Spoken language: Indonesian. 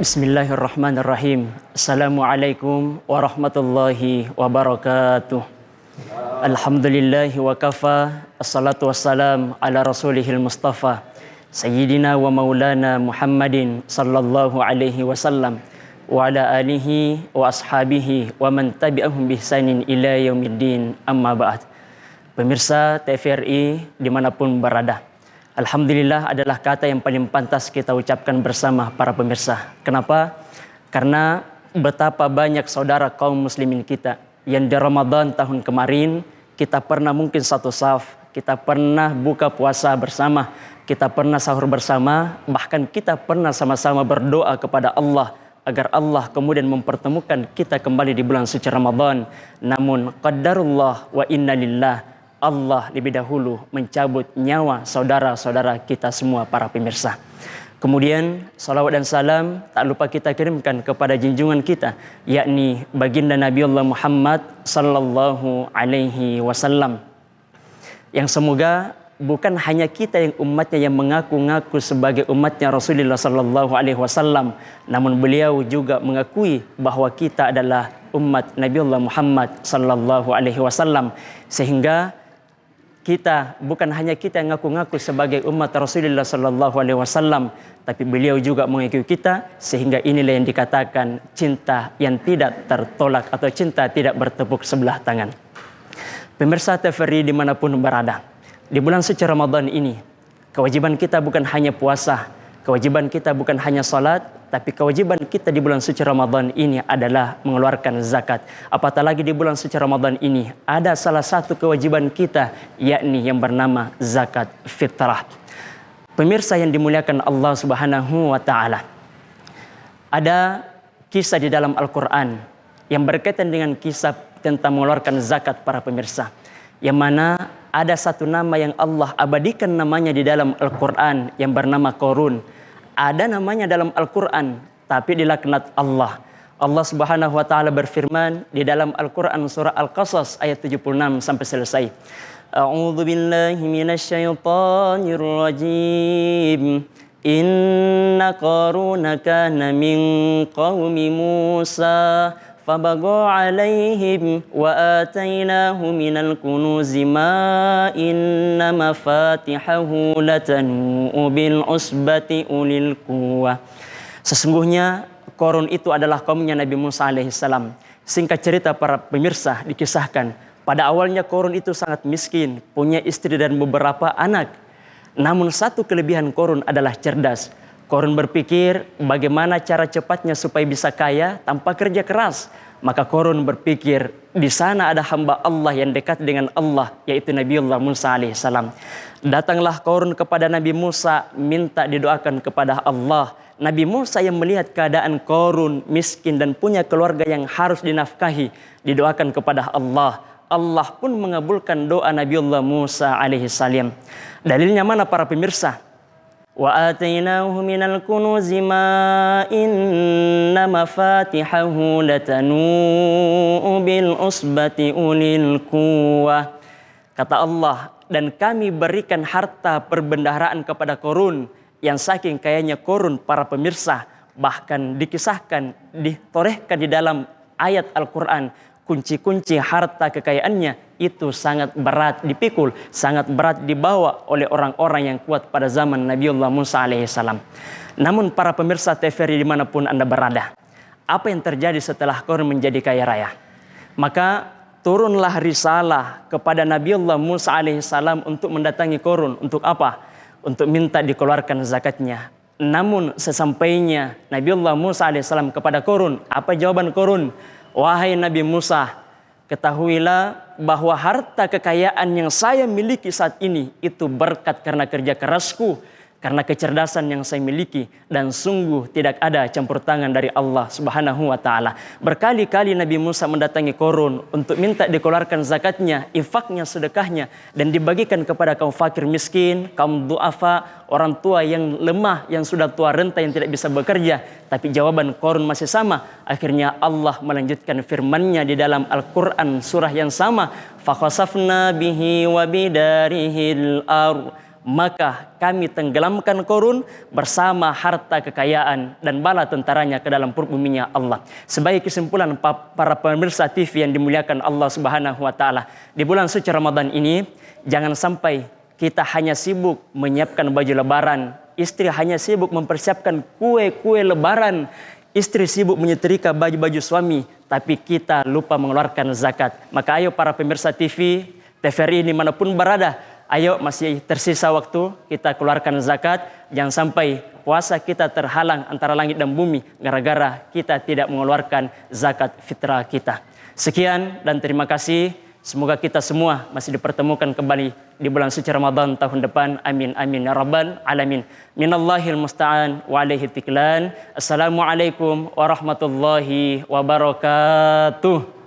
Bismillahirrahmanirrahim. Assalamualaikum warahmatullahi wabarakatuh. Alhamdulillahi wa kafa. Assalatu wassalam ala rasulihil mustafa Sayyidina wa maulana Muhammadin sallallahu alaihi wasallam wa ala alihi wa ashabihi wa man tabi'ahum bihsanin ila yaumiddin, amma ba'd. Pemirsa TVRI dimanapun berada, alhamdulillah adalah kata yang paling pantas kita ucapkan bersama para pemirsa. Kenapa? Karena betapa banyak saudara kaum muslimin kita yang di Ramadan tahun kemarin kita pernah mungkin satu saf, kita pernah buka puasa bersama, kita pernah sahur bersama, bahkan kita pernah sama-sama berdoa kepada Allah agar Allah kemudian mempertemukan kita kembali di bulan suci Ramadan. Namun qadarullah wa inna lillah, Allah lebih dahulu mencabut nyawa saudara-saudara kita semua para pemirsa. Kemudian salawat dan salam tak lupa kita kirimkan kepada junjungan kita, yakni baginda Nabi Allah Muhammad sallallahu alaihi wasallam, yang semoga bukan hanya kita yang umatnya yang mengaku-ngaku sebagai umatnya Rasulullah sallallahu alaihi wasallam, namun beliau juga mengakui bahwa kita adalah umat Nabi Allah Muhammad sallallahu alaihi wasallam, sehingga kita bukan hanya kita yang ngaku-ngaku sebagai umat Rasulullah sallallahu alaihi wasallam, tapi beliau juga mengikuti kita, sehingga inilah yang dikatakan cinta yang tidak tertolak atau cinta tidak bertepuk sebelah tangan. Pemirsa TVRI dimanapun berada, di bulan suci Ramadan ini kewajiban kita bukan hanya puasa, kewajiban kita bukan hanya salat, tapi kewajiban kita di bulan suci Ramadan ini adalah mengeluarkan zakat. Apatah lagi di bulan suci Ramadan ini ada salah satu kewajiban kita, yakni yang bernama zakat fitrah. Pemirsa yang dimuliakan Allah Subhanahu wa taala, ada kisah di dalam Al-Qur'an yang berkaitan dengan kisah tentang mengeluarkan zakat para pemirsa, yang mana ada satu nama yang Allah abadikan namanya di dalam Al-Qur'an yang bernama Qarun. Ada namanya dalam Al-Quran, tapi dilaknat Allah. Allah Subhanahu wa taala berfirman di dalam Al-Quran surah Al-Qasas ayat 76 sampai selesai. A'udzu billahi minasyaitonir rajim. Inna Qaruna kana min qaumi Musa fabagha alaihim wa atainahu minal kunuzi ma inna mafatihahu latanu bil usbati ulil quwwah. Sesungguhnya Qarun itu adalah kaumnya Nabi Musa alaihissalam. Singkat cerita para pemirsa, dikisahkan pada awalnya Qarun itu sangat miskin, punya istri dan beberapa anak. Namun satu kelebihan Qarun adalah cerdas. Qarun berpikir bagaimana cara cepatnya supaya bisa kaya tanpa kerja keras. Maka Qarun berpikir di sana ada hamba Allah yang dekat dengan Allah, yaitu Nabiullah Musa alaihissalam. Datanglah Qarun kepada Nabi Musa minta didoakan kepada Allah. Nabi Musa yang melihat keadaan Qarun miskin dan punya keluarga yang harus dinafkahi, didoakan kepada Allah. Allah pun mengabulkan doa Nabiullah Musa alaihissalam. Dalilnya mana para pemirsa? Wa atainahu minal kunuzi ma inna mafatihahu latanu bil usbati ulil quwwah. Kata Allah, dan kami berikan harta perbendaharaan kepada Qarun, yang saking kayanya Qarun para pemirsa, bahkan dikisahkan, ditorehkan di dalam ayat Al-Quran, kunci-kunci harta kekayaannya itu sangat berat dipikul, sangat berat dibawa oleh orang-orang yang kuat pada zaman Nabiullah Musa alaihissalam. Namun para pemirsa TVRI dimanapun Anda berada, apa yang terjadi setelah Qarun menjadi kaya raya? Maka turunlah risalah kepada Nabiullah Musa alaihissalam untuk mendatangi Qarun. Untuk apa? Untuk minta dikeluarkan zakatnya. Namun sesampainya Nabiullah Musa alaihissalam kepada Qarun, apa jawaban Qarun? Wahai Nabi Musa, ketahuilah bahwa harta kekayaan yang saya miliki saat ini itu berkat karena kerja kerasku, karena kecerdasan yang saya miliki, dan sungguh tidak ada campur tangan dari Allah Subhanahu wa taala. Berkali-kali Nabi Musa mendatangi Qarun untuk minta dikeluarkan zakatnya, infaknya, sedekahnya, dan dibagikan kepada kaum fakir miskin, kaum duafa, orang tua yang lemah, yang sudah tua renta, yang tidak bisa bekerja. Tapi jawaban Qarun masih sama. Akhirnya Allah melanjutkan firman-Nya di dalam Al-Quran surah yang sama, fakhasafna bihi wa bidarihil ardh maka kami tenggelamkan Qarun bersama harta kekayaan dan bala tentaranya ke dalam perut buminya Allah. Sebagai kesimpulan para pemirsa TV yang dimuliakan Allah Subhanahu wa taala, di bulan suci Ramadan ini jangan sampai kita hanya sibuk menyiapkan baju lebaran, istri hanya sibuk mempersiapkan kue-kue lebaran, istri sibuk menyetrika baju-baju suami, tapi kita lupa mengeluarkan zakat. Maka ayo para pemirsa TV, TVRI dimanapun berada, ayo masih tersisa waktu, kita keluarkan zakat. Jangan sampai puasa kita terhalang antara langit dan bumi gara-gara kita tidak mengeluarkan zakat fitrah kita. Sekian dan terima kasih. Semoga kita semua masih dipertemukan kembali di bulan suci Ramadan tahun depan. Amin amin ya rabbal alamin. Minallahil musta'an wa alaihi tiklan. Assalamualaikum warahmatullahi wabarakatuh.